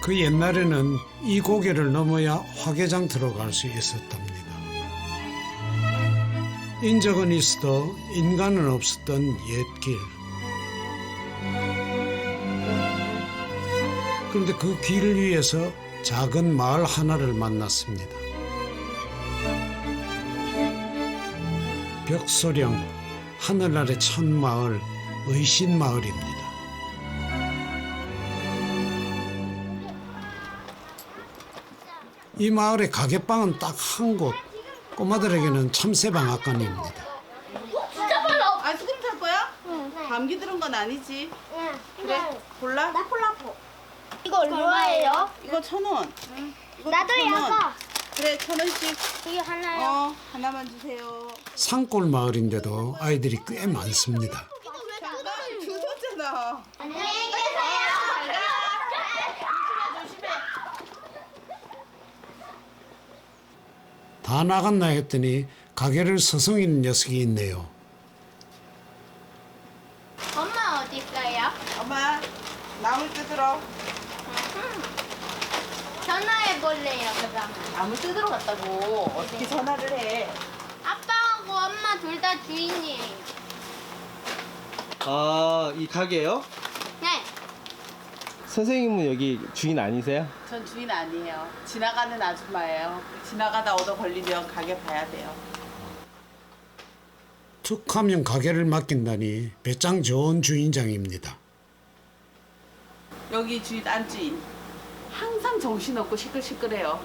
그 옛날에는 이 고개를 넘어야 화개장터로 갈 수 있었답니다. 인적은 있어도 인간은 없었던 옛길. 그런데 그 길 위에서 작은 마을 하나를 만났습니다. 벽소령, 하늘 아래 첫 마을, 의신마을입니다. 이 마을의 가게방은 딱 한 곳, 꼬마들에게는 참새방앗간입니다. 진짜 빨라. 아이스크림 살 거야? 응. 감기 들은 건 아니지. 응. 그래, 골라? 나 콜라포. 이거 얼마예요? 이거 1,000원. 이거 나도 1,000원. 이거. 그래, 1,000원씩. 이게 하나요? 하나만 주세요. 산골 마을인데도 아이들이 꽤 많습니다. 잠깐, 주웠잖아. 안녕히 계세요. 다 나갔나 했더니 가게를 서성이는 녀석이 있네요. 엄마 어디 있어요? 엄마, 나물 뜯으러. 전화해 볼래요, 그럼. 나물 뜯으러 갔다고. 어떻게 전화를 해? 아빠하고 엄마 둘 다 주인이에요. 아, 이 가게요? 네. 선생님은 여기 주인 아니세요? 전 주인 아니에요. 지나가는 아줌마예요. 지나가다 얻어 걸리면 가게 봐야 돼요. 툭하면 가게를 맡긴다니 배짱 좋은 주인장입니다. 여기 주인, 안주인. 항상 정신없고 시끌시끌해요.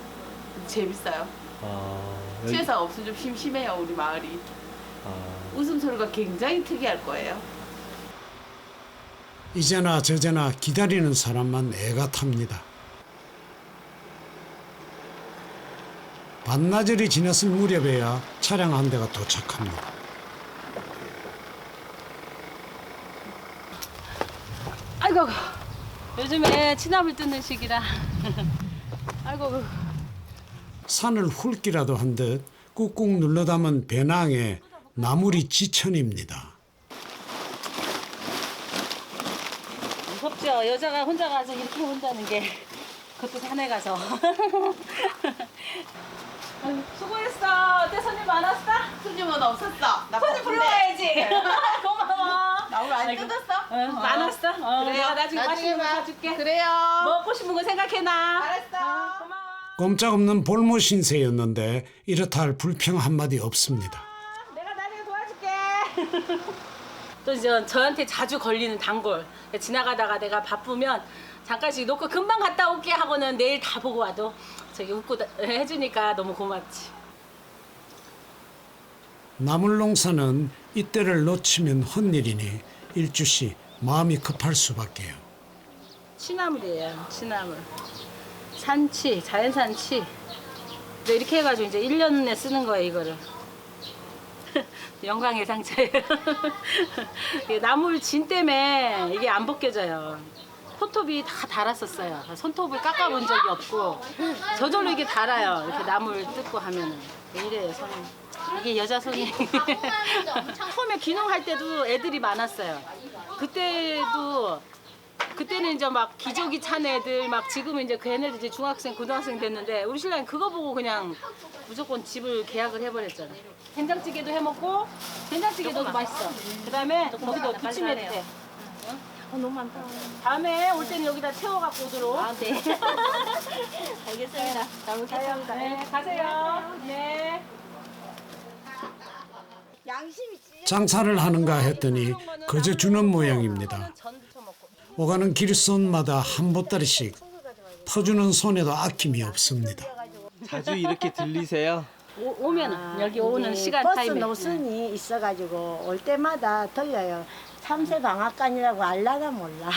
재밌어요. 아, 취해서 없으면 좀 심심해요, 우리 마을이. 웃음소리가 굉장히 특이할 거예요. 이제나 저제나 기다리는 사람만 애가 탑니다. 반나절이 지났을 무렵에야 차량 한 대가 도착합니다. 아이고, 요즘에 치나물 뜯는 시기라. 아이고. 산을 훑기라도 한 듯 꾹꾹 눌러 담은 배낭에 나물이 지천입니다. 무섭죠? 여자가 혼자 가서 이렇게 온다는 게. 그것도 산에 가서. 아이고, 수고했어. 어때 손님 많았어? 손님은 없었어. 나 손님 바쁜데. 불러와야지. 고마워. 나물 안 아이고. 뜯었어? 많았어? 그래요. 내가 나중에 맛있는 거 봐. 사줄게. 그래요. 먹고 싶은 거 생각해놔. 알았어. 고마워. 꼼짝없는 볼모 신세였는데 이렇다 할 불평 한마디 없습니다. 내가 나중에 도와줄게. 또 이제 저한테 자주 걸리는 단골. 지나가다가 내가 바쁘면 잠깐씩 놓고 금방 갔다 올게 하고는 내일 다 보고 와도 저기 웃고 해주니까 너무 고맙지. 나물 농사는 이때를 놓치면 헛일이니 일주씨 마음이 급할 수밖에요. 취나물이에요, 취나물. 산치, 자연산치. 이렇게 해가지고 이제 1년에 쓰는 거예요, 이거를. 영광의 상처예요. 이게 나물 진 때문에 이게 안 벗겨져요. 손톱이 다 달았었어요. 손톱을 깎아본 적이 없고 저절로 이게 달아요. 이렇게 나물 뜯고 하면은. 왜 이래요, 손이. 이게 여자 손이. 처음에 귀농할 때도 애들이 많았어요. 그때는 이제 막 기저귀 찬 애들, 막 지금은 이제 그 애네들 이제 중학생, 고등학생 됐는데 우리 신랑이 그거 보고 그냥 무조건 집을 계약을 해버렸잖아. 된장찌개도 해먹고, 된장찌개도 맛있어. 그 다음에 거기도 부침해도 돼. 너무 많다. 다음에 올 때는 여기다 채워갖고 오도록. 아, 네. 알겠습니다. 잘 먹겠습니다. 네, 가세요. 네. 양심이 장사를 하는가 했더니 거저 주는 모양입니다. 오가는 길손마다 한 보따리씩 퍼주는 손에도 아낌이 없습니다. 자주 이렇게 들리세요? 오면 여기 오는 시간 버스 타임에. 노선이 있어가지고 올 때마다 들려요. 참새 방앗간이라고 알라가 몰라.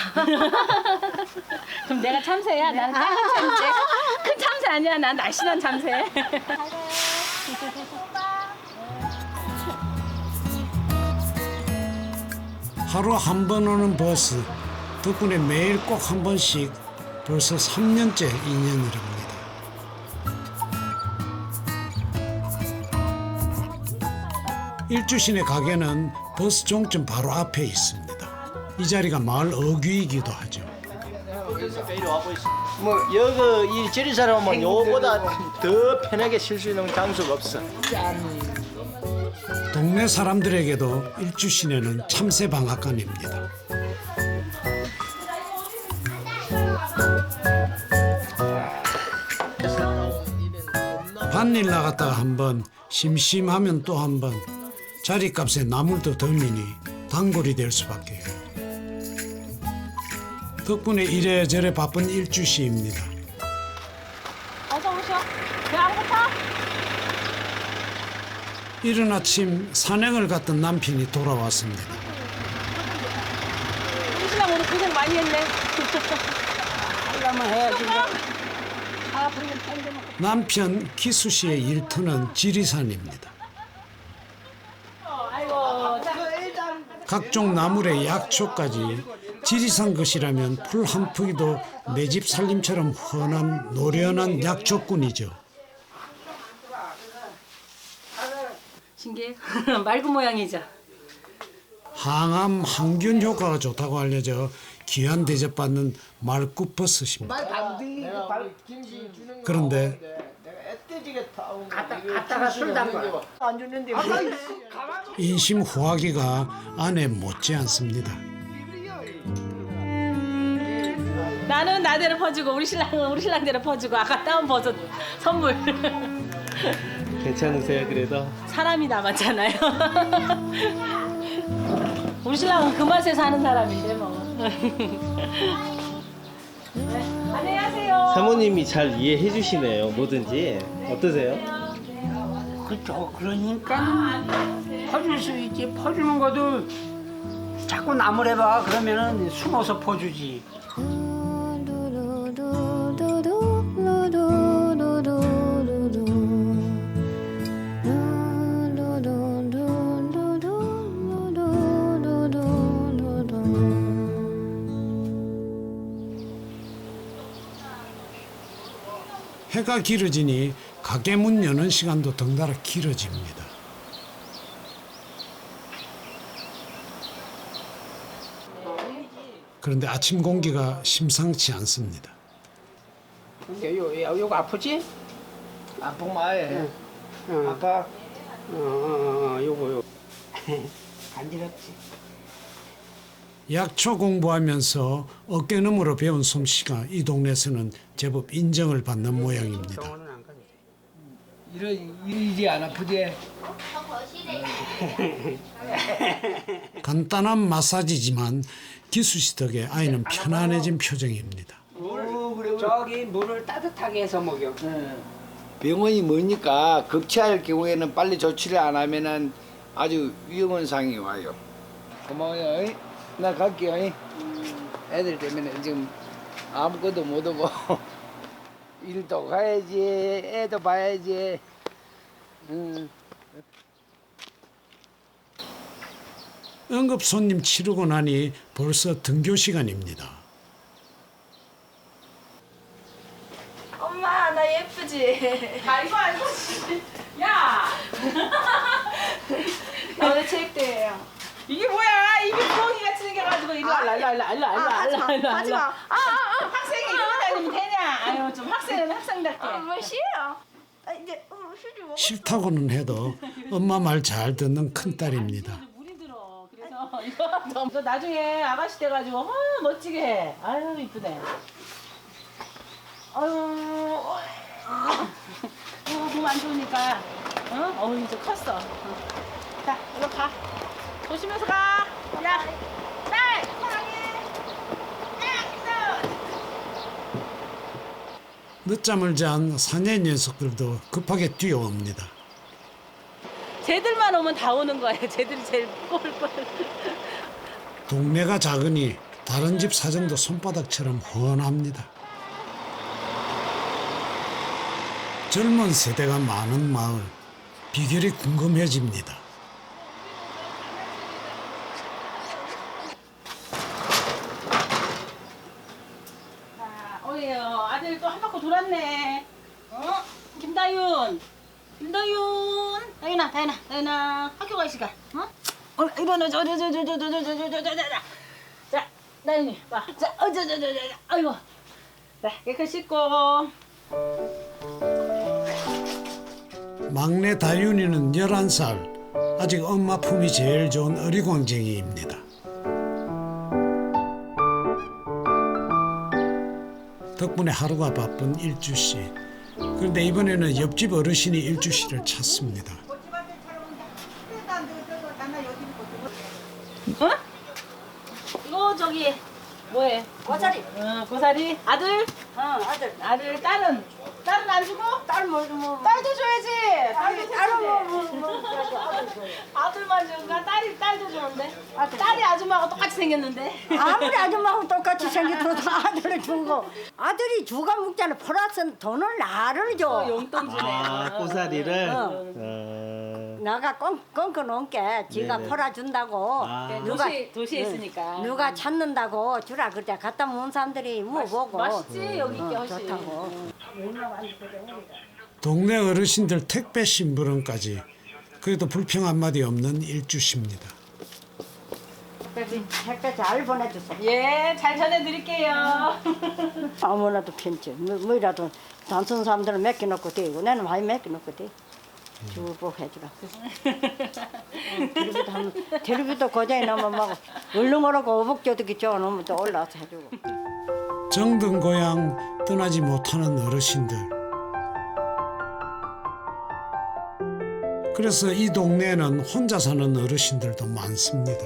그럼 내가 참새야? 나는 작은 참새. 큰 참새 아니야. 난 날씬한 참새. 하루 한 번 오는 버스 덕분에 매일 꼭 한 번씩 벌써 3년째 인연이랍니다. 일주신의 가게는 버스 종점 바로 앞에 있습니다. 이 자리가 마을 어귀이기도 하죠. 뭐 여기 이 지리산 오면 요거보다 더 편하게 쉴 수 있는 장소가 없어. 동네 사람들에게도 일주 시내는 참새 방앗간입니다. 반일 나갔다가 한 번, 심심하면 또 한 번, 자리값에 나물도 덜미니 단골이 될 수밖에요. 덕분에 이래저래 바쁜 일주시입니다. 어서 오셔. 배 안 고파? 이른 아침 산행을 갔던 남편이 돌아왔습니다. 우리 신랑 오늘 고생 많이 했네. 하려면 해야지. 남편 기수 씨의 일터는 지리산입니다. 아이고, 자, 각종 나물의 약초까지 지리산 것이라면 풀 한 푸기도 내 집 살림처럼 흔한 노련한 약초꾼이죠. 신기해. 맑은 모양이죠. 항암 항균 효과가 좋다고 알려져 귀한 대접받는 말굽버섯입니다. 그런데 갔다가 술 담가. 안 주는데. 인심 후하기가 아내 못지 않습니다. 나는 나대로 퍼주고 우리 신랑은 우리 신랑대로 퍼주고 아까 따온 버섯 선물. 괜찮으세요 그래도? 사람이 남았잖아요. 우리 신랑은 그 맛에 사는 사람인데 뭐. 네, 안녕하세요. 사모님이 잘 이해해 주시네요 뭐든지. 어떠세요? 그렇죠. 그러니까 퍼줄 수 있지. 퍼주는 것도 자꾸 나무래봐. 그러면은 숨어서 퍼주지. 해가 길어지니 가게 문 여는 시간도 덩달아 길어집니다. 그런데 아침 공기가 심상치 않습니다. 요거 아프지? 아픈 마에 응. 아까 요거. 간지럽지. 약초 공부하면서 어깨너머로 배운 솜씨가 이 동네에서는 제법 인정을 받는 모양입니다. 병원은 안 가지. 이리 안 아프지? 간단한 마사지지만 기수 씨 덕에 아이는 편안해진 표정입니다. 저기 물을 따뜻하게 해서 먹여. 병원이 머니까 급체할 경우에는 빨리 조치를 안 하면은 아주 위험한 상황이 와요. 고마워요. 어이? 나 갈게요. 어이? 애들 때문에 지금 아무것도 못 하고 일도 가야지, 애도 봐야지. 응급 손님 치르고 나니 벌써 등교 시간입니다. 엄마 나 예쁘지? 아이고 아이고. 야. 나 오늘 체육대회예요. 이게 뭐야? 입이 부엉이 같이 생겨가지고 이리 와, 일로 하지마. 학생이 이러고 다니면 되냐? 아유 좀 학생은 학생답게. 뭐 싫어. 이제 휴지 먹어. 싫다고는 해도 엄마 말 잘 듣는 큰딸입니다. 물이 들어. 그래서 이거 나중에 아가씨 돼가지고 멋지게 해. 아유 이쁘네. 아유 몸 안 좋으니까 이제 컸어. 자 이리 가. 조심해서 가. 야, 딸 사랑해. 늦잠을 잔 사내 녀석들도 급하게 뛰어옵니다. 쟤들만 오면 다 오는 거예요. 쟤들이 제일 꼴꼴. 동네가 작으니 다른 집 사정도 손바닥처럼 훤합니다. 젊은 세대가 많은 마을, 비결이 궁금해집니다. 아들 또 한 바퀴 돌았네. 김다윤. 다윤아, 학교 갈 시간. 일어나, 자, 나윤이 봐. 자, 아이고. 자, 깨끗이 씻고. 막내 다윤이는 11살. 아직 엄마 품이 제일 좋은 어리광쟁이입니다. 덕분에 하루가 바쁜 일주 씨. 그런데 이번에는 옆집 어르신이 일주 씨를 찾습니다. 어? 이거 저기 뭐해? 고사리. 고사리. 아들? 아들. 아들. 딸은 안 주고? 딸 뭐. 딸도 줘야지. 딸은 아들만 주니까 딸도 주는데. 딸이 아줌마하고 똑같이 생겼는데. 아무리 아줌마하고 똑같이 생겨도 아들을 주고 아들이 주가 먹잖아. 플러스 돈을 나를 줘. 용돈 주네. 아, 꼬사리를? 나가 꽁꽁 놓은 게 지가 네네. 팔아준다고 아. 도시에 있으니까. 누가 찾는다고 주라 그때 갖다 먹은 사람들이 물어보고 맛있지 여기 있게 훨씬. 좋다고. 동네 어르신들 택배 심부름까지 그래도 불평 한마디 없는 일주 씨입니다. 택배 잘 보내주세요. 예, 잘 전해드릴게요. 아무나도 편지 뭐라도 단순 사람들은 몇 개 넣고 되고 나는 많이 몇 개 넣고 돼. 주보 해주라. 텔레비도 고장이 나면 막 얼렁얼렁 오복저득이 쪄놓으면 또 올라와서 해주고. 정든 고향 떠나지 못하는 어르신들. 그래서 이 동네에는 혼자 사는 어르신들도 많습니다.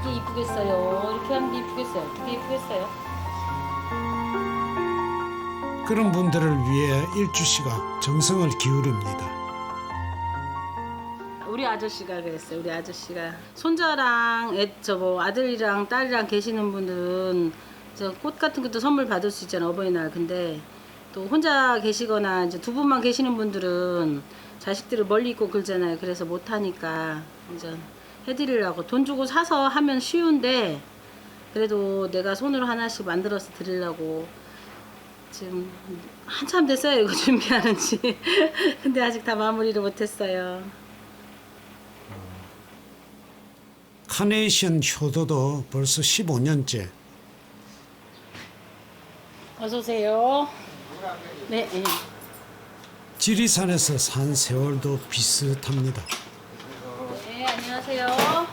이게 이쁘겠어요. 이렇게 하는 게 이쁘겠어요. 그게 이쁘겠어요. 그런 분들을 위해 일주 씨가 정성을 기울입니다. 우리 아저씨가 그랬어요. 우리 아저씨가 손자랑 아들이랑 딸이랑 계시는 분들은 저 꽃 같은 것도 선물 받을 수 있잖아 어버이날. 근데 또 혼자 계시거나 이제 두 분만 계시는 분들은 자식들을 멀리 있고 그러잖아요. 그래서 못 하니까 이제 해드리려고 돈 주고 사서 하면 쉬운데 그래도 내가 손으로 하나씩 만들어서 드리려고 지금 한참 됐어요 이거 준비하는지. 근데 아직 다 마무리를 못했어요. 카네이션 효도도 벌써 15년째. 어서 오세요. 네. 네. 지리산에서 산 세월도 비슷합니다. 네, 안녕하세요.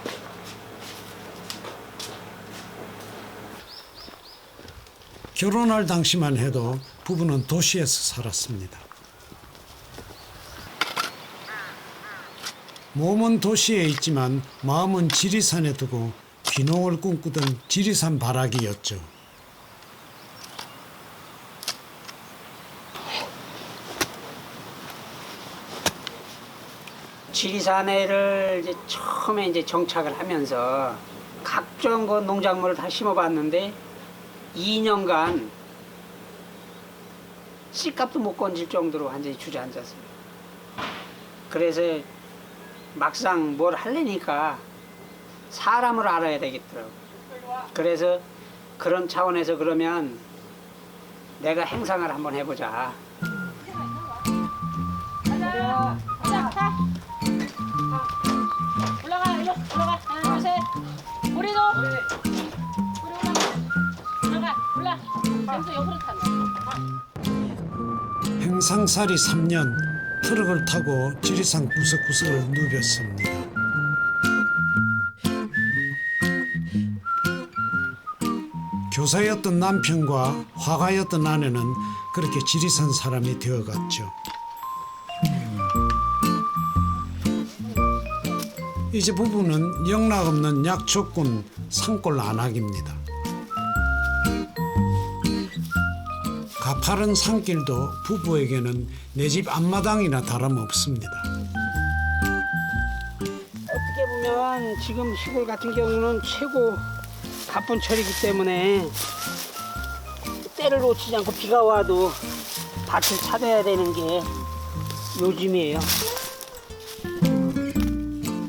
결혼할 당시만 해도 부부는 도시에서 살았습니다. 몸은 도시에 있지만 마음은 지리산에 두고 귀농을 꿈꾸던 지리산 바라기였죠. 지리산에를 이제 처음에 이제 정착을 하면서 각종 그 농작물을 다 심어봤는데 2년간 씨값도 못 건질 정도로 완전히 주저앉았어요. 그래서 막상 뭘 하려니까 사람을 알아야 되겠더라고. 그래서 그런 차원에서 그러면 내가 행상을 한번 해보자. 올라가, 일로 올라가. 하나, 둘, 셋. 우리도. 올라. 여기서 옆으로 탄다. 행상살이 3년 트럭을 타고 지리산 구석구석을 누볐습니다. 교사였던 남편과 화가였던 아내는 그렇게 지리산 사람이 되어갔죠. 이제 부부는 영락없는 약초꾼 산골 안악입니다. 가파른 산길도 부부에게는 내 집 앞마당이나 다름없습니다. 어떻게 보면 지금 시골 같은 경우는 최고 가쁜 철이기 때문에 때를 놓치지 않고 비가 와도 밭을 찾아야 되는 게 요즘이에요.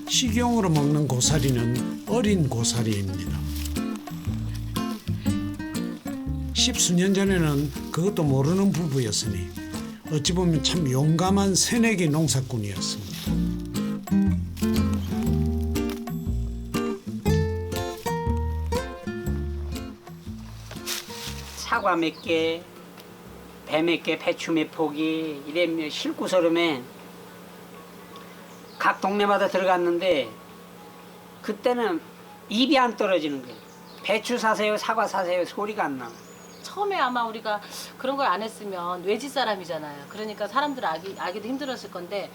식용으로 먹는 고사리는 어린 고사리입니다. 10수년 전에는 그것도 모르는 부부였으니 어찌 보면 참 용감한 새내기 농사꾼이었습니다. 사과 몇 개, 배 몇 개, 배추 몇 포기 이래 실구서름에 각 동네마다 들어갔는데 그때는 입이 안 떨어지는 거예요. 배추 사세요, 사과 사세요 소리가 안 나. 처음에 아마 우리가 그런 걸 안 했으면 외지 사람이잖아요. 그러니까 사람들 아기도 힘들었을 건데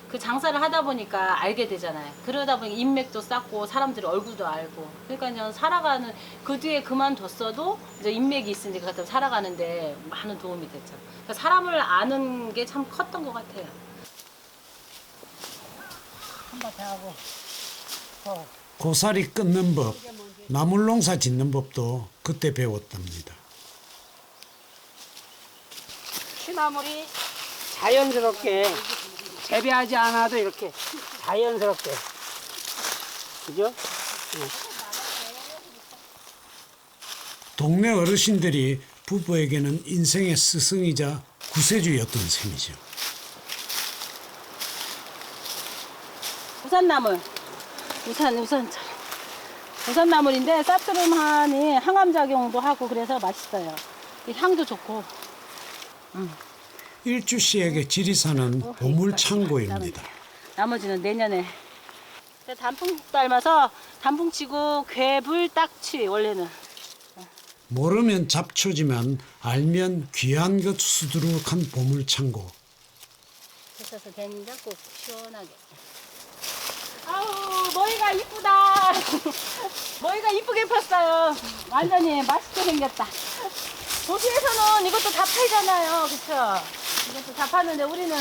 그 장사를 하다 보니까 알게 되잖아요. 그러다 보니 인맥도 쌓고 사람들의 얼굴도 알고. 그러니까 살아가는 그 뒤에 그만뒀어도 이제 인맥이 있으니까 살아가는데 많은 도움이 됐죠. 그러니까 사람을 아는 게 참 컸던 것 같아요. 한바탕 하고 고사리 끊는 법, 나물농사 짓는 법도 그때 배웠답니다. 취나물이 자연스럽게 재배하지 않아도 이렇게 자연스럽게 그죠? 동네 어르신들이 부부에게는 인생의 스승이자 구세주였던 셈이죠. 우산나물, 우산나물인데 쌉싸름하니 항암작용도 하고 그래서 맛있어요. 향도 좋고. 일주 씨에게 지리산은 보물창고입니다. 나머지는 내년에. 단풍 닮아서 단풍 치고 괴불 딱치 원래는. 모르면 잡초지만 알면 귀한 것 수두룩한 보물창고. 그래서 된 잡고 시원하게. 아우 머리가 이쁘다. 머리가 이쁘게 폈어요. 완전히 맛있게 생겼다. 도시에서는 이것도 다 팔잖아요, 그렇죠? 이것도 다 파는데 우리는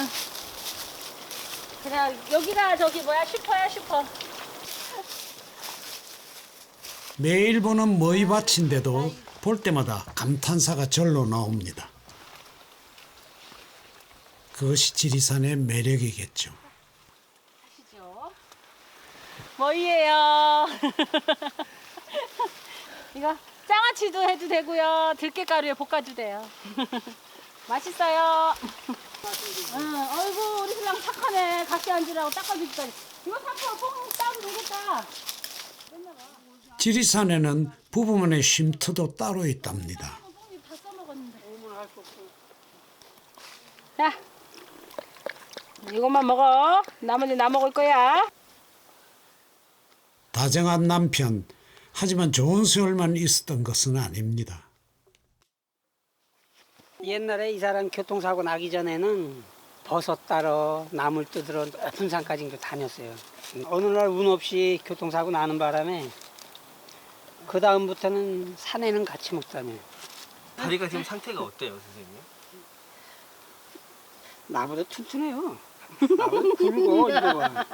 그냥 여기가 저기 뭐야 슈퍼야 슈퍼. 매일 보는 머위밭인데도 볼 때마다 감탄사가 절로 나옵니다. 그것이 지리산의 매력이겠죠. 머위예요. 이거 장아찌도 해도 되고요. 들깨가루에 볶아도 돼요. 맛있어요. 어이구 우리 신랑 착하네. 같이 앉으라고 닦아주니까 이거 사서 뽕 따도 되겠다. 지리산에는 부부만의 쉼터도 따로 있답니다. 다 써먹었는데. 자, 이것만 먹어. 나머지 나 먹을 거야. 다정한 남편, 하지만 좋은 세월만 있었던 것은 아닙니다. 옛날에 이 사람 교통사고 나기 전에는 버섯 따러 나물 뜯으러 높은 산까지 다녔어요. 어느 날 운 없이 교통사고 나는 바람에 그 다음부터는 산에는 같이 못 다녀요. 다리가 지금 상태가 어때요, 선생님? 나보다 튼튼해요. 나보다 굵어 이거 봐.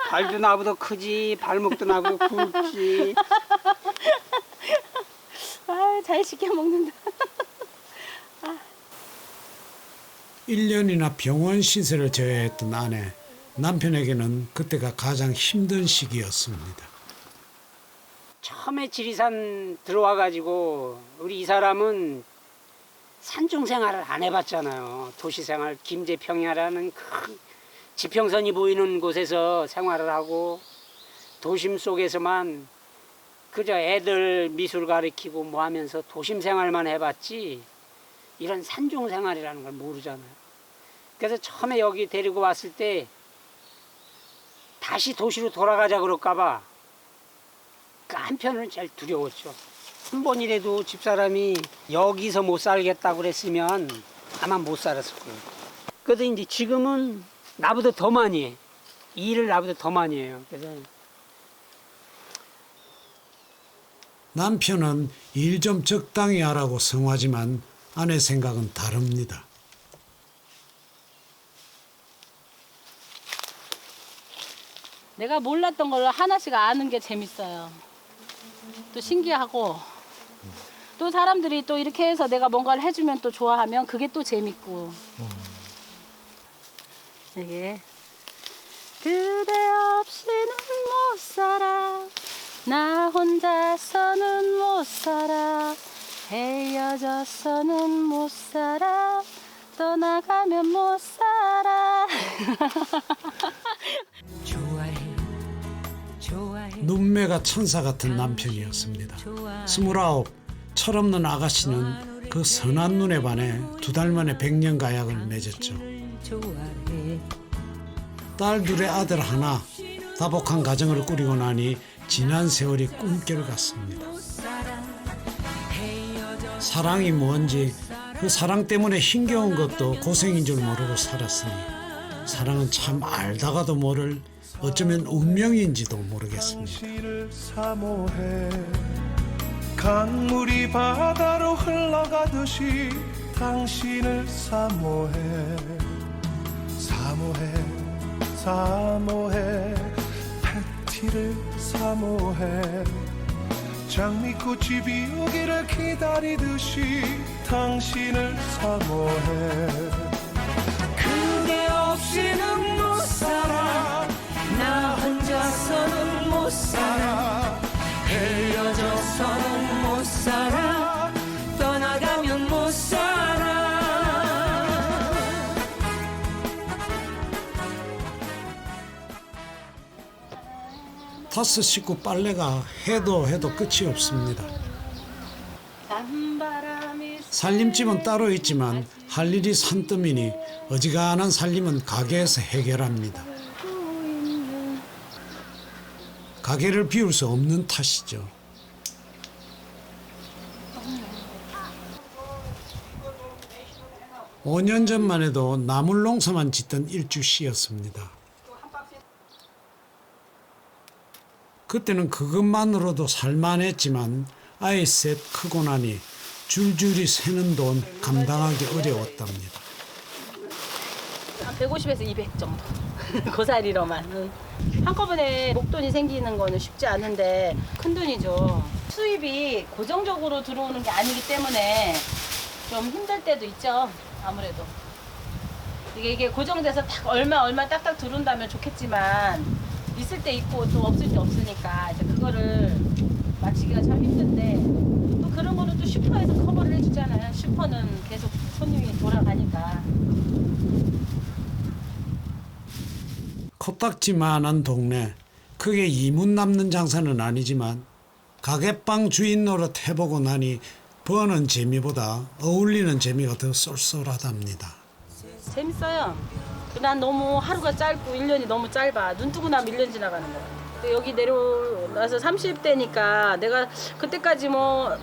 발도 나보다 크지, 발목도 나보다 굵지. 아, 잘 시켜 먹는다. 1년이나 병원 신세를 져야 했던 아내, 남편에게는 그때가 가장 힘든 시기였습니다. 처음에 지리산 들어와가지고 우리 이 사람은 산중 생활을 안 해봤잖아요. 도시 생활, 김제평야라는 큰 지평선이 보이는 곳에서 생활을 하고 도심 속에서만 그저 애들 미술 가르치고 뭐 하면서 도심 생활만 해봤지 이런 산중 생활이라는 걸 모르잖아요. 그래서 처음에 여기 데리고 왔을 때 다시 도시로 돌아가자 그럴까봐 그 한편으로는 제일 두려웠죠. 한 번이라도 집사람이 여기서 못 살겠다고 그랬으면 아마 못 살았을 거예요. 그래도 이제 지금은 나보다 더 많이 해. 일을 나보다 더 많이 해요. 그래서 남편은 일 좀 적당히 하라고 성화지만 아내 생각은 다릅니다. 내가 몰랐던 걸 하나씩 아는 게 재밌어요. 또 신기하고 또 사람들이 또 이렇게 해서 내가 뭔가를 해주면 또 좋아하면 그게 또 재밌고. 이게 그대 없이는 못 살아 나 혼자서는 못 살아 헤어져서는 못 살아 떠나가면 못 살아. 눈매가 천사 같은 남편이었습니다. 29, 철없는 아가씨는 그 선한 눈에 반해 2달 만에 백년가약을 맺었죠. 딸 둘의 아들 하나, 다복한 가정을 꾸리고 나니 지난 세월이 꿈결 같습니다. 사랑이 뭔지, 그 사랑 때문에 힘겨운 것도 고생인 줄 모르고 살았으니 사랑은 참 알다가도 모를 어쩌면 운명인지도 모르겠습니다. 강물이 바다로 흘러가듯이 당신을 사모해 사모해 사모해 패티를 사모해 장미꽃이 피우기를 기다리듯이 당신을 사모해 그대 없이는 못 살아 나 혼자서는 못 살아 헤어져서는 못 살아 떠나가면 못 살아 타스 식구 빨래가 해도 끝이 없습니다. 살림집은 따로 있지만 할 일이 산더미니 어지간한 살림은 가게에서 해결합니다. 가게를 비울 수 없는 탓이죠. 오 년 전만 해도 나물 농사만 짓던 일주 씨였습니다. 그때는 그것만으로도 살만했지만 아이 셋 크고 나니 줄줄이 새는 돈 감당하기 어려웠답니다. 150에서 200 정도. 고사리로만. 한꺼번에 목돈이 생기는 거는 쉽지 않은데 큰 돈이죠. 수입이 고정적으로 들어오는 게 아니기 때문에 좀 힘들 때도 있죠. 아무래도. 이게 고정돼서 딱 얼마 딱딱 들어온다면 좋겠지만 있을 때 있고 또 없을 때 없으니까 이제 그거를 맞추기가 참 힘든데 또 그런 거는 또 슈퍼에서 커버를 해주잖아요. 슈퍼는 계속 손님이 돌아가니까. 코딱지만한 동네, 크게 이문 남는 장사는 아니지만 가게방 주인 노릇 해보고 나니 버는 재미보다 어울리는 재미가 더 쏠쏠하답니다. 재밌어요. 난 너무 하루가 짧고 1년이 너무 짧아. 눈 뜨고 나면 1년 지나가는 거야. 근데 여기 내려와서 30대니까 내가 그때까지 뭐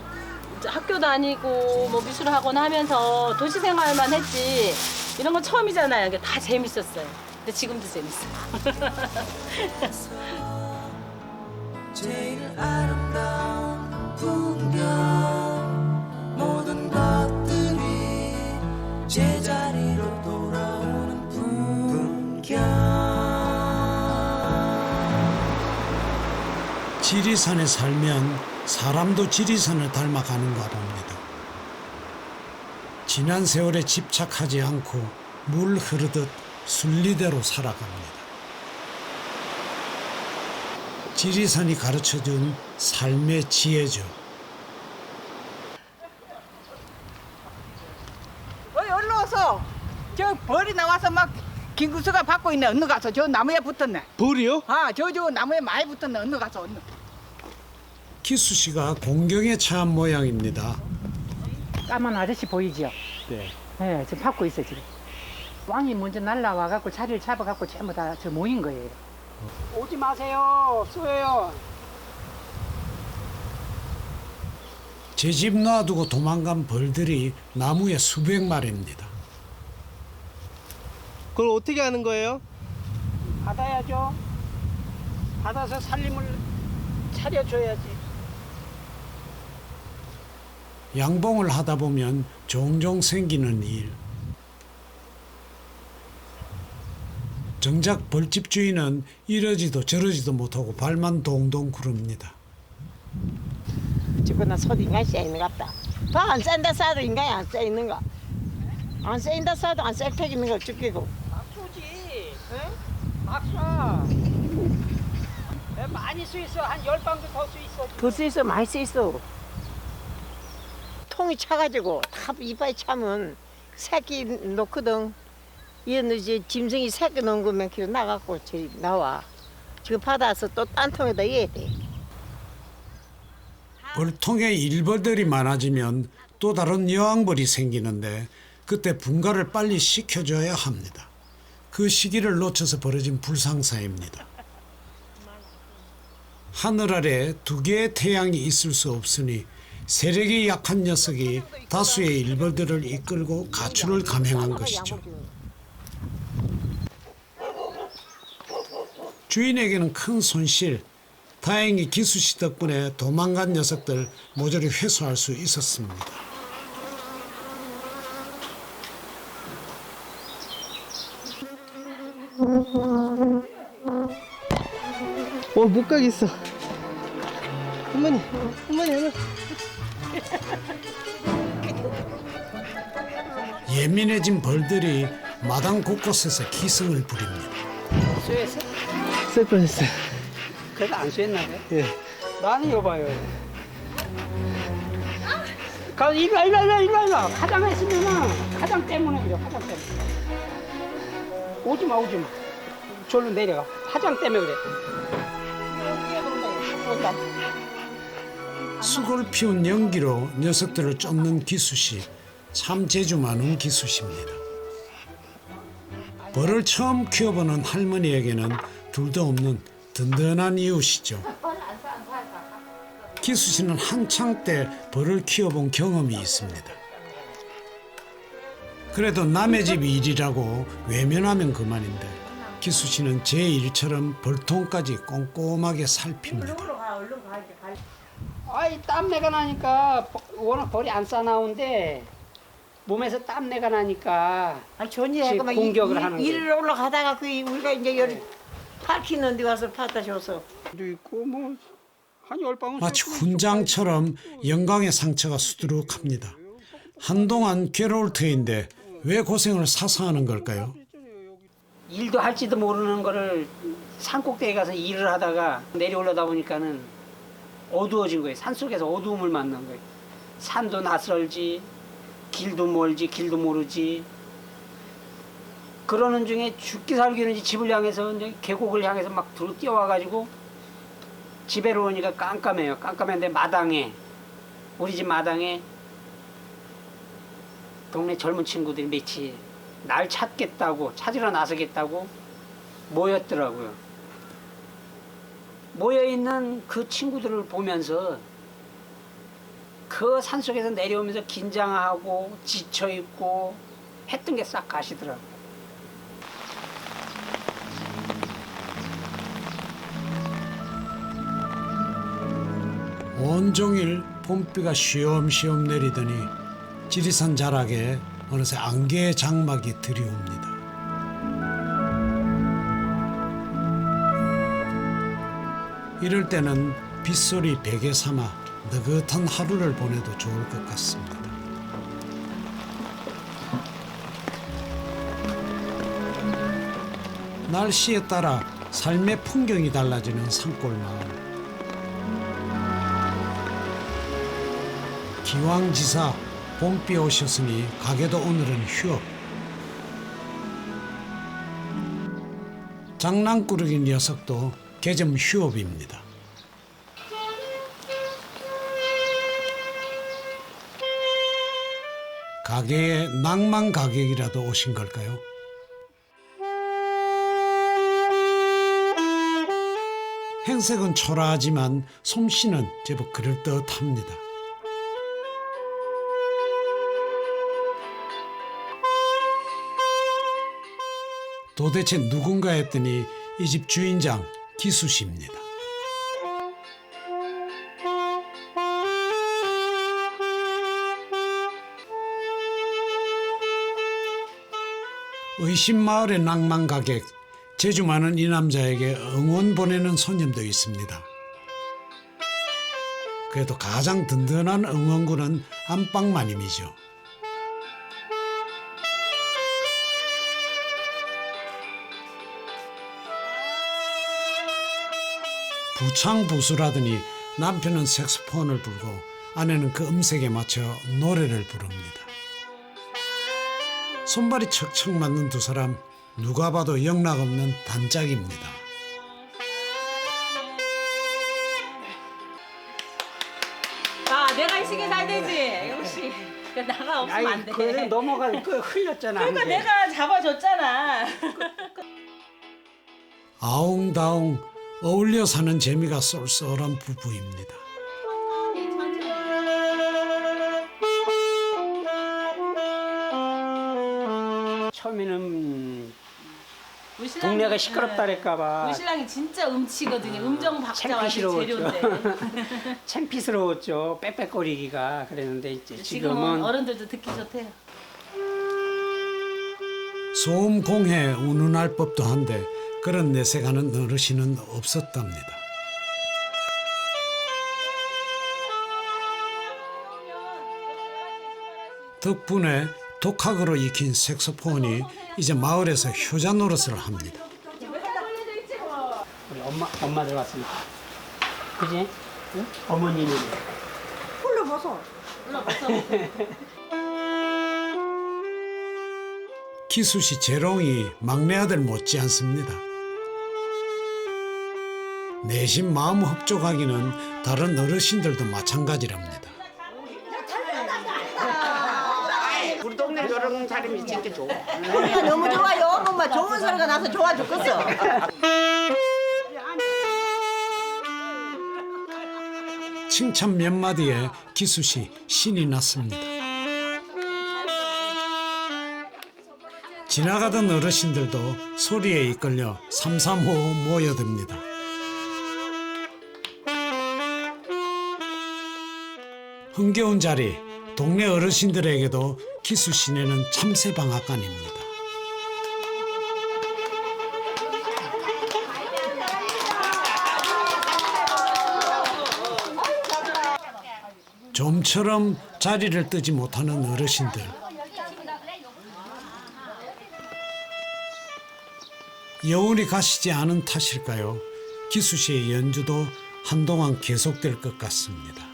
학교 다니고 뭐 미술학원 하면서 도시 생활만 했지 이런 건 처음이잖아요. 이게 다 재밌었어요. 근데 지금도 재밌어. 제일 아름다운 풍경 모든 것들이 제자리로 돌아오는 풍경 지리산에 살면 사람도 지리산을 닮아가는가 봅니다. 지난 세월에 집착하지 않고 물 흐르듯 순리대로 살아갑니다. 지리산이 가르쳐준 삶의 지혜죠. 얼른 와서 저 벌이 나와서 막 김구수가 받고 있네. 얼른 가서 저 나무에 붙었네. 벌이요? 저 나무에 많이 붙었네. 얼른 가서 얼른. 기수 씨가 공경에 처한 모양입니다. 까만 아저씨 보이죠? 네. 네, 지금 받고 있어 지금. 왕이 먼저 날라와갖고 자리를 잡아갖고 전부 다 저 모인 거예요. 오지 마세요. 쏘여요. 제 집 놔두고 도망간 벌들이 나무에 수백 마리입니다. 그걸 어떻게 하는 거예요? 받아야죠. 받아서 살림을 차려줘야지. 양봉을 하다 보면 종종 생기는 일. 정작 벌집 주인은 이러지도 저러지도 못하고 발만 동동 구릅니다. 지금 나 손이 인간이 쎄있는 것 같다. 더 안 쎄인다 싸도 인간이 안 쎄있는 거. 안 쎄인다 싸도 안 쎄택 있는 거 죽이고. 막수지. 막수. 많이 수 있어. 한 10방도 더 수 있어. 더 수 있어, 많이 수 있어. 통이 차가지고 다 이빨 차면 새끼 놓거든. 얘는 이제 짐승이 새끼 놓은 거면 길 나가고 저기 나와. 지금 받아서 또 딴 통에다 넣어야 돼. 벌통에 일벌들이 많아지면 또 다른 여왕벌이 생기는데 그때 분갈을 빨리 시켜줘야 합니다. 그 시기를 놓쳐서 벌어진 불상사입니다. 하늘 아래 두 개의 태양이 있을 수 없으니 세력이 약한 녀석이 다수의 일벌들을 이끌고 가출을 감행한 것이죠. 주인에게는 큰 손실, 다행히 기수씨 덕분에 도망간 녀석들 모조리 회수할 수 있었습니다. 못 가겠어. 어머니. 예민해진 벌들이 마당 곳곳에서 기승을 부립니다. 쇠했어? 쓸 뻔했어요. 그래도 안 쇠했나 봐요. 예. 나는 이거 봐요. 이리 와. 화장 했으면은 화장 때문에 그래, 화장 때문에. 오지 마. 절로 내려가. 화장 때문에 그래. 수골 피운 연기로 녀석들을 쫓는 기수씨, 참 재주 많은 기수씨입니다. 벌을 처음 키워보는 할머니에게는 둘도 없는 든든한 이웃이죠. 기수씨는 한창 때 벌을 키워본 경험이 있습니다. 그래도 남의 집 일이라고 외면하면 그만인데 기수씨는 제 일처럼 벌통까지 꼼꼼하게 살핍니다. 아이, 땀내가 나니까 워낙 벌이 안 싸나운데 몸에서 땀내가 나니까 전이 지금 공격을 하는 거예요. 일을 올라가다가 우리가 이제 여기 파키는 데 와서 파다 줘서. 도 있고 뭐 한 10방울 마치 훈장처럼 영광의 상처가 수두룩합니다. 한동안 괴로울 터인데 왜 고생을 사서 하는 걸까요? 일도 할지도 모르는 거를 산꼭대기 가서 일을 하다가 내려올라다 보니까는 어두워진 거예요. 산속에서 어두움을 만난 거예요. 산도 낯설지, 길도 멀지, 길도 모르지. 그러는 중에 죽기 살기는 이제 집을 향해서 이제 계곡을 향해서 막 뛰어와가지고 집에로 오니까 깜깜해요. 깜깜한데 마당에, 우리 집 마당에 동네 젊은 친구들이 며칠 날 찾으러 나서겠다고 모였더라고요. 모여있는 그 친구들을 보면서 그 산속에서 내려오면서 긴장하고 지쳐있고 했던 게 싹 가시더라고요. 온종일 봄비가 쉬엄쉬엄 내리더니 지리산 자락에 어느새 안개의 장막이 들이옵니다. 이럴 때는 빗소리 베개 삼아 느긋한 하루를 보내도 좋을 것 같습니다. 날씨에 따라 삶의 풍경이 달라지는 산골 마을. 기왕지사 봄비 오셨으니 가게도 오늘은 휴업. 장난꾸러기 녀석도 개점 휴업입니다. 가게에 낭만 가격이라도 오신 걸까요? 행색은 초라하지만 솜씨는 제법 그럴듯합니다. 도대체 누군가 했더니 이 집 주인장 기수씨입니다. 의심마을의 낭만 가객, 재주 많은 이 남자에게 응원 보내는 손님도 있습니다. 그래도 가장 든든한 응원군은 안방마님이죠. 부창부수라더니 남편은 색소폰을 불고 아내는 그 음색에 맞춰 노래를 부릅니다. 손발이 척척 맞는 두 사람, 누가 봐도 영락없는 단짝입니다. 하나, 내가 이 시계 잘 되지. 역시 나가 없으면 안 돼. 그래 넘어갈 거 흘렸잖아. 그러니까 이제. 내가 잡아줬잖아. 아웅다웅 어울려 사는 재미가 쏠쏠한 부부입니다. 처음에는 우리 신랑이- 동네가 시끄럽다랄까봐 우리 신랑이 진짜 음치거든요. 음정 박자가 창피스러웠죠. 재료인데. 창피스러웠죠. 빽빽거리기가 그랬는데 이제 지금은 지금은 어른들도 듣기 좋대요. 소음 공해 운운할 법도 한데 그런 내색하는 어르신은 없었답니다. 덕분에 독학으로 익힌 색소폰이 이제 마을에서 효자 노릇을 합니다. 우리 엄마들 왔으니까 그지? 응? 어머니는 기수 씨 재롱이 막내 아들 못지 않습니다. 내심 마음 흡족하기는 다른 어르신들도 마찬가지랍니다. 우리 동네 저런 사람이 진짜 좋아. 엄마 너무 좋아요. 엄마 좋은 소리가 나서 좋아 죽겠어. 칭찬 몇 마디에 기수 씨 신이 났습니다. 지나가던 어르신들도 소리에 이끌려 삼삼오오 모여듭니다. 흥겨운 자리, 동네 어르신들에게도 기수 시내는 참새 방앗간입니다. 좀처럼 자리를 뜨지 못하는 어르신들. 여운이 가시지 않은 탓일까요? 기수 씨의 연주도 한동안 계속될 것 같습니다.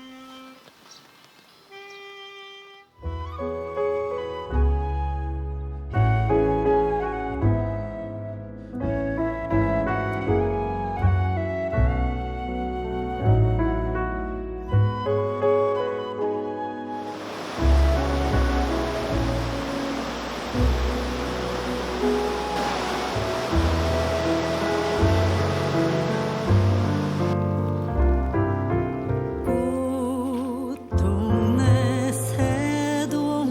동네 새동네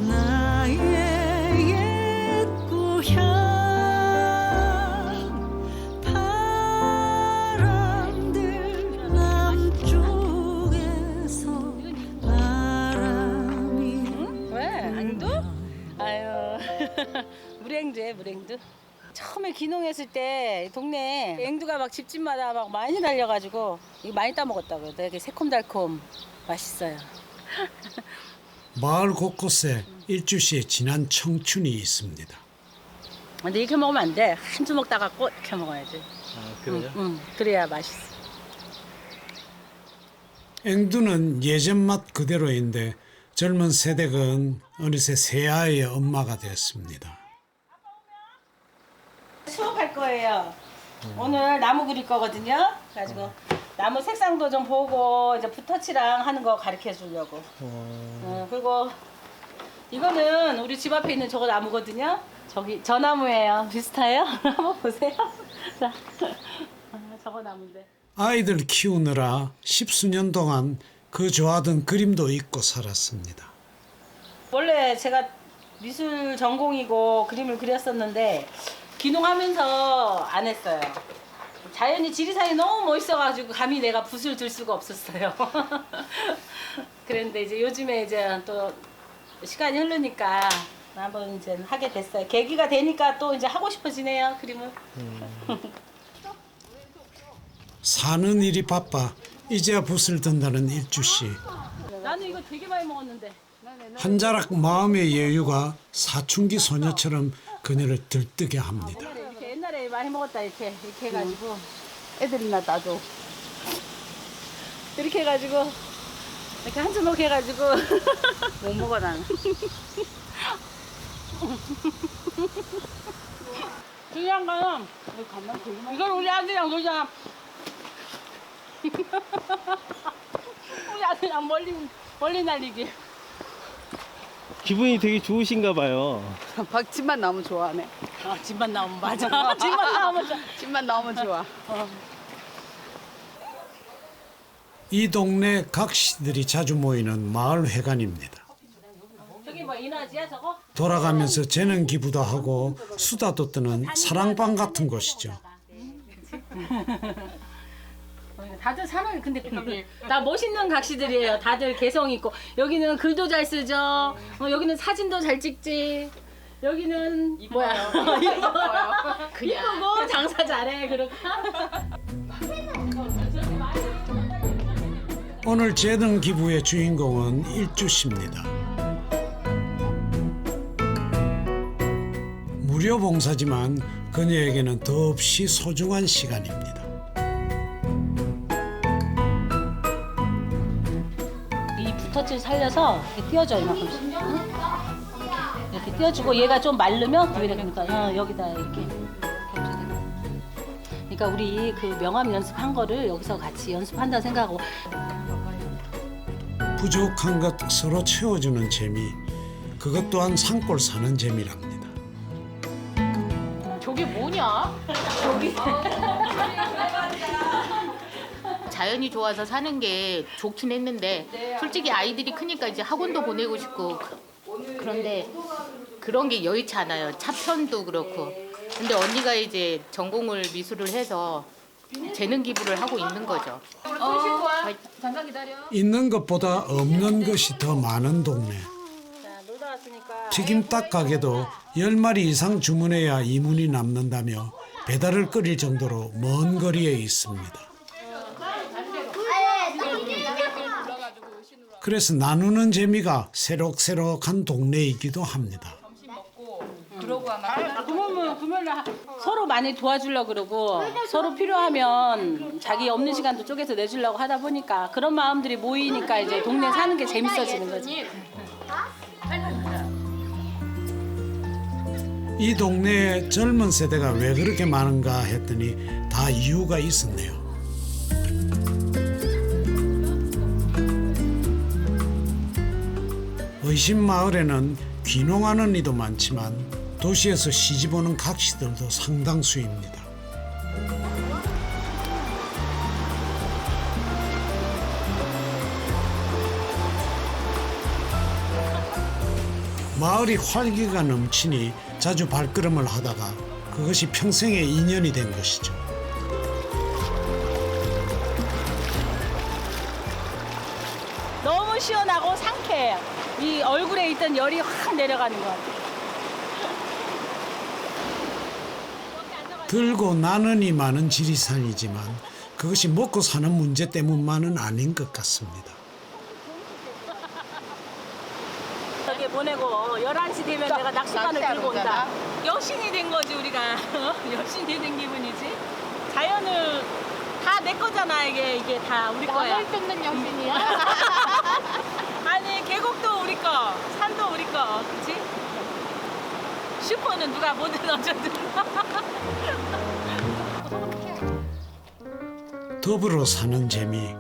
나의 옛 고향 바람들 남쪽에서 바람이 왜? 앵두? 아유 물앵두에 물앵두. 처음에 귀농했을 때 동네 앵두가 막 집집마다 막 많이 달려가지고 이거 많이 따먹었다고요. 되게 새콤달콤 맛있어요. 마을 곳곳에 일주 씨의 지난 청춘이 있습니다. 근데 이렇게 먹으면 안 돼. 한 주먹 따갖고 이렇게 먹어야지. 아, 그래요? 응, 그래야 맛있어. 앵두는 예전 맛 그대로인데 젊은 세대는 어느새 새 아이의 엄마가 되었습니다. 수업할 거예요. 오늘 나무 그릴 거거든요. 그래가지고 나무 색상도 좀 보고 이제 붓터치랑 하는 거 가르쳐 주려고. 그리고 이거는 우리 집 앞에 있는 저거 나무거든요. 저기 저 나무예요. 비슷해요? 한번 보세요. 자, 저거 나무인데. 아이들 키우느라 십수년 동안 그 좋아하던 그림도 잊고 살았습니다. 원래 제가 미술 전공이고 그림을 그렸었는데 귀농하면서 안 했어요. 자연이 지리산이 너무 멋있어가지고 감히 내가 붓을 들 수가 없었어요. 그런데 이제 요즘에 이제 또 시간이 흐르니까 한번 이제 하게 됐어요. 계기가 되니까 또 이제 하고 싶어지네요, 그림을. 사는 일이 바빠 이제야 붓을 든다는 일주 씨. 나는 이거 되게 많이 먹었는데. 한 자락 마음의 여유가 사춘기 소녀처럼 그녀를 들뜨게 합니다. 이렇게 옛날에 많이 먹었다 이렇게 해가지고 애들이나 나도 이렇게 해가지고 이렇게 한 주먹 해가지고 못 먹어 나는. 중요한 거는 이걸 우리 아들이랑 놀잖아. 그냥 멀리 날리기. 기분이 되게 좋으신가 봐요. 박집만 나오면 좋아하네. 집만 나오면 맞아. 집만 나오면 좋아. 집만 나오면 좋아. 이 동네 각시들이 자주 모이는 마을 회관입니다. 저기 뭐 인화지야 저거? 돌아가면서 재능 기부도 하고 수다도 떠는 사랑방 같은 곳이죠. 다들 사는 근데 다 멋있는 각시들이에요. 다들 개성 있고 여기는 글도 잘 쓰죠. 여기는 사진도 잘 찍지. 여기는 뭐야? 이쁘고 장사 잘해. 그렇게. 오늘 재능 기부의 주인공은 일주 씨입니다. 무료 봉사지만 그녀에게는 더없이 소중한 시간입니다. 이 붓터치를 살려서 이렇게 띄워줘 이만큼씩. 응? 이렇게 띄워주고 얘가 좀 마르면 그러니까 여기다 이렇게. 그러니까 우리 그 명함 연습한 거를 여기서 같이 연습한다 생각하고. 부족한 것 서로 채워주는 재미, 그것 또한 산골 사는 재미랍니다. 저게 뭐냐? 저기. 자연이 좋아서 사는 게 좋긴 했는데 솔직히 아이들이 크니까 이제 학원도 보내고 싶고 그런데 그런 게 여의치 않아요. 차편도 그렇고. 근데 언니가 이제 전공을 미술을 해서 재능 기부를 하고 있는 거죠. 잠깐 기다려. 있는 것보다 없는 것이 더 많은 동네. 놀다 왔으니까. 튀김닭 가게도 10마리 이상 주문해야 이문이 남는다며 배달을 끓일 정도로 먼 거리에 있습니다. 그래서 나누는 재미가 새록새록한 동네이기도 합니다. 그러면 서로 많이 도와주려고 그러고 서로 필요하면 자기 없는 시간도 쪼개서 내주려고 하다 보니까 그런 마음들이 모이니까 이제 동네 사는 게 재밌어지는 거지. 이 동네에 젊은 세대가 왜 그렇게 많은가 했더니 다 이유가 있었네요. 의심마을에는 귀농하는 이도 많지만 도시에서 시집오는 각시들도 상당수입니다. 마을이 활기가 넘치니 자주 발걸음을 하다가 그것이 평생의 인연이 된 것이죠. 너무 시원하고 상쾌해요. 이 얼굴에 있던 열이 확 내려가는 것 같아요. 들고 나는이 많은 지리산이지만 그것이 먹고 사는 문제 때문만은 아닌 것 같습니다. 저기 보내고 11시 되면 내가 낚시반을 들고 온다. 여신이 된 거지 우리가. 여신이 된 기분이지. 자연을 다 내 거잖아. 이게 다 우리 거야. 나를 뜯는 여신이야. 아니 계곡도 우리 거, 산도 우리 거, 그렇지? 슈퍼는 누가 뭐든 어쩌든. 더불어 사는 재미,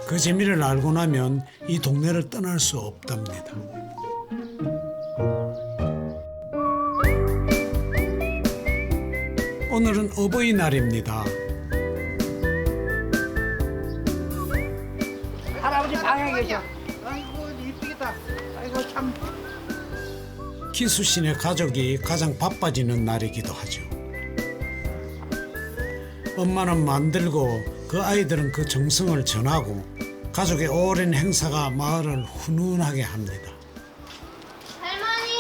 그 재미를 알고 나면 이 동네를 떠날 수 없답니다. 오늘은 어버이날입니다. 할아버지 방에 계셔. 아이고 이쁘겠다. 아이고 참. 기수 씨네 가족이 가장 바빠지는 날이기도 하죠. 엄마는 만들고 그 아이들은 그 정성을 전하고 가족의 오랜 행사가 마을을 훈훈하게 합니다. 할머니!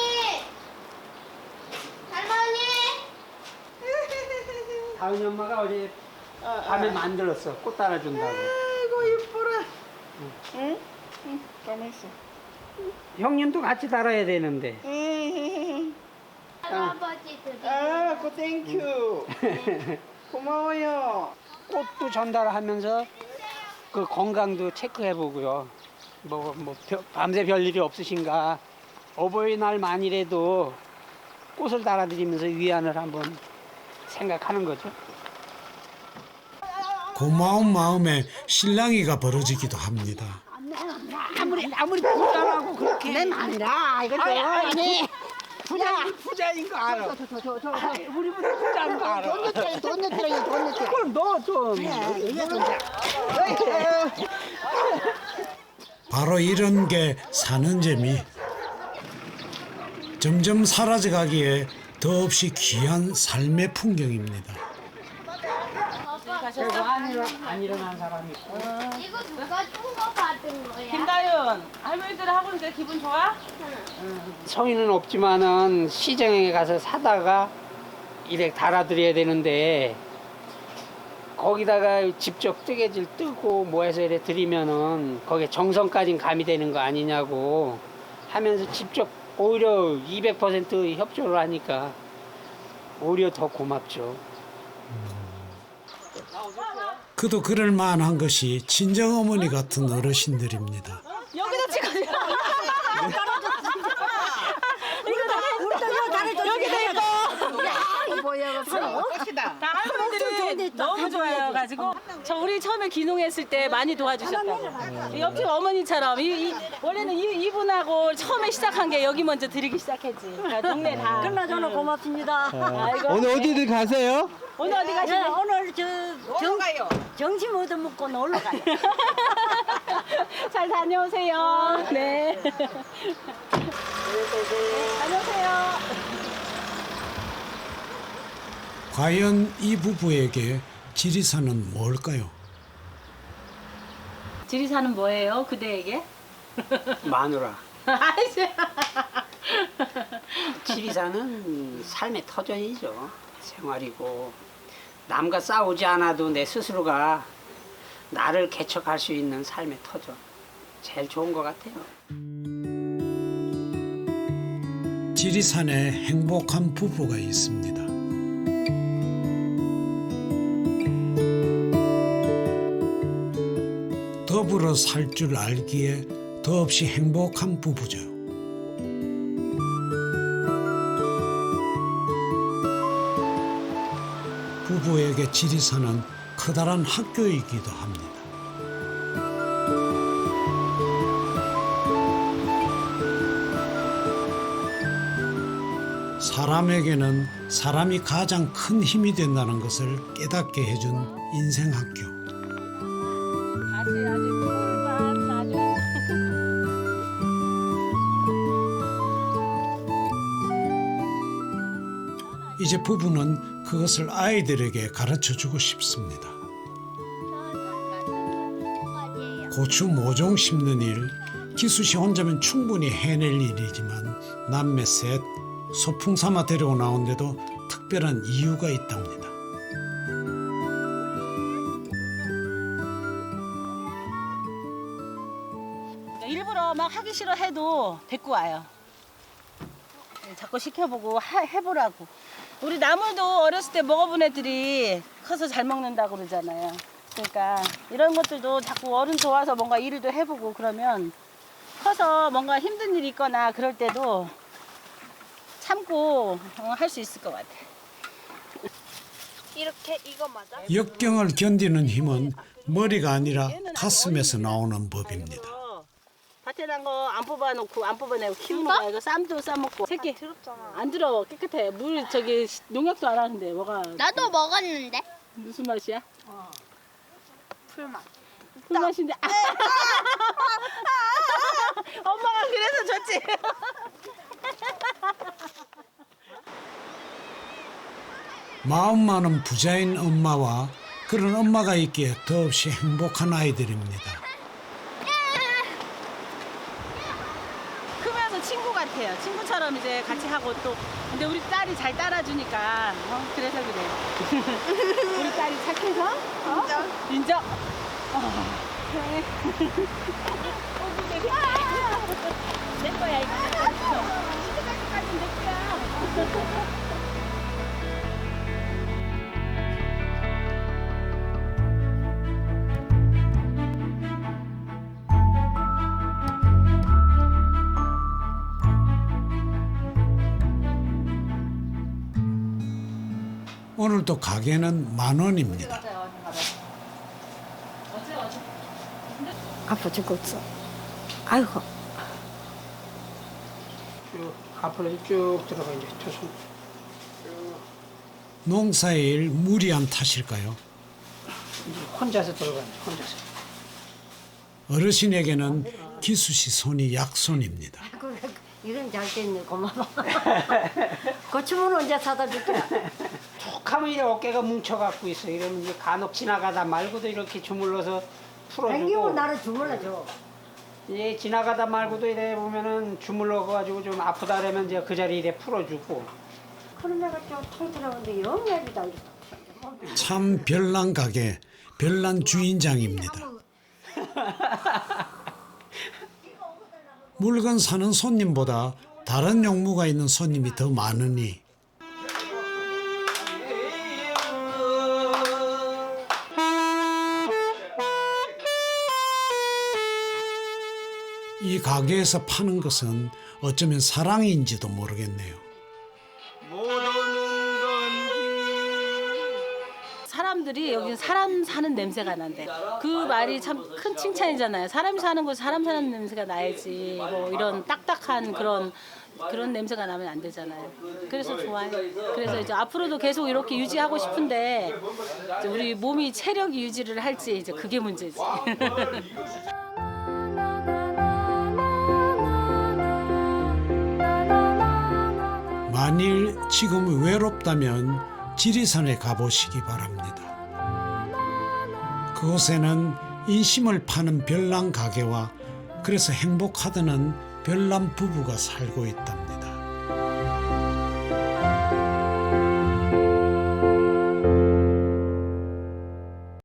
다은이 엄마가 어제 밤에 만들었어. 꽃 따라준다고. 아이고 이뻐라. 응? 가만 있어. 형님도 같이 달아야 되는데. 할아버지 드리. 아, 고 땡큐. 고마워요. 꽃도 전달하면서 그 건강도 체크해보고요. 밤새 별일이 없으신가. 어버이날만이라도 꽃을 달아드리면서 위안을 한번 생각하는 거죠. 고마운 마음에 실랑이가 벌어지기도 합니다. 아무리 부자라고 그렇게. 내 맘이라 이거 아니 부자인 거 알아. 우리보다 부자인 거 알아. 돈 넣더라. 그럼 너 좀. 바로 이런 게 사는 재미. 점점 사라져가기에 더없이 귀한 삶의 풍경입니다. 안 일어난 사람이 있고. 이거 누가 준거 받은 거야? 김다윤, 할머니들 하고 있는데 기분 좋아? 성의는 없지만은 시장에 가서 사다가 이렇게 달아드려야 되는데 거기다가 직접 뜨개질 뜨고 뭐 해서 이렇게 드리면은 거기에 정성까지 가미되는 거 아니냐고 하면서 직접 오히려 200% 협조를 하니까 오히려 더 고맙죠. 그도 그럴 만한 것이 친정어머니 같은 어르신들입니다. 여기다 찍어줘. 여기다 이거. 다 할머니들이 너무 좋아해가지고 저 우리 처음에 귀농했을 때 많이 도와주셨다고. 옆집 어머니처럼 원래는 이분하고 처음에 시작한 게 여기 먼저 드리기 시작했지. 그러니까 동네 다. 끝나저나 고맙습니다. 아이고. 오늘 어디들 가세요? 오늘 어디 가시나? 오늘 정심 얻어먹고 놀러 가요. 잘 다녀오세요. 네. 다녀오세요. 과연 이 부부에게 지리산은 뭘까요? 지리산은 뭐예요? 그대에게? 마누라. 아이씨. 지리산은 삶의 터전이죠. 생활이고 남과 싸우지 않아도 내 스스로가 나를 개척할 수 있는 삶의 터전. 제일 좋은 것 같아요. 지리산에 행복한 부부가 있습니다. 더불어 살 줄 알기에 더없이 행복한 부부죠. 부부에게 지리산은 커다란 학교이기도 합니다. 사람에게는 사람이 가장 큰 힘이 된다는 것을 깨닫게 해준 인생학교. 아주 꿀밤 아주. 이제 부부는 그것을 아이들에게 가르쳐주고 싶습니다. 고추 모종 심는 일, 기수씨 혼자면 충분히 해낼 일이지만 남매 셋, 소풍 삼아 데리고 나온데도 특별한 이유가 있답니다. 일부러 막 하기 싫어 해도 데리고 와요. 자꾸 시켜보고 해보라고. 우리 나물도 어렸을 때 먹어본 애들이 커서 잘 먹는다고 그러잖아요. 그러니까 이런 것들도 자꾸 어른 도와서 뭔가 일도 해보고 그러면 커서 뭔가 힘든 일이 있거나 그럴 때도 참고 할 수 있을 것 같아. 이렇게 이거 맞아? 역경을 견디는 힘은 머리가 아니라 가슴에서 나오는 법입니다. 밭에 난 거 안 뽑아놓고 안 뽑아내고 키우는 거야. 이거 쌈도 싸먹고. 새끼 더럽잖아. 안 들어 깨끗해. 물 저기 농약도 안 하는데 뭐가 나도 먹었는데. 무슨 맛이야? 풀맛. 풀맛인데. 엄마가 그래서 줬지. 마음 많은 부자인 엄마와 그런 엄마가 있기에 더없이 행복한 아이들입니다. 크면서 친구 같아요. 친구처럼 이제 같이 하고 또 근데 우리 딸이 잘 따라주니까 그래서 그래. 우리 딸이 착해서 인정. 그래. 내 거야 이거. 시집까지 내 거야. 오늘도 가게는 10,000원입니다. 아파 죽겠어. 아이고. 쭉 앞으로 쭉 들어가 이제 조심. 농사일 무리한 탓일까요? 이제 혼자서 들어가요. 혼자서. 어르신에게는 기수 씨 손이 약손입니다. 이런 잘 됐네, 고마워. 고추는 언제 사다 줄게? 툭 하면 이제 어깨가 뭉쳐갖고 있어. 이러면 이제 간혹 지나가다 말고도 이렇게 주물러서 땡기고 풀어주고. 나를 주물러줘. 예, 지나가다 말고도 이래 보면은 주물러가지고 좀 아프다 그러면 이제 그 자리에 이래 풀어주고. 그런 애가 좀 통들어오는데 영애비다. 참 별난 가게, 별난 주인장입니다. 물건 사는 손님보다 다른 용무가 있는 손님이 더 많으니 이 가게에서 파는 것은 어쩌면 사랑인지도 모르겠네요. 사람들이 여기 사람 사는 냄새가 난대. 그 말이 참 큰 칭찬이잖아요. 사람이 사는 곳 사람 사는 냄새가 나야지. 뭐 이런 딱딱한 그런 냄새가 나면 안 되잖아요. 그래서 좋아요. 그래서 이제 앞으로도 계속 이렇게 유지하고 싶은데 이제 우리 몸이 체력이 유지를 할지 이제 그게 문제지. 만일 지금 외롭다면 지리산에 가보시기 바랍니다. 그곳에는 인심을 파는 별난 가게와 그래서 행복하다는 별난 부부가 살고 있답니다.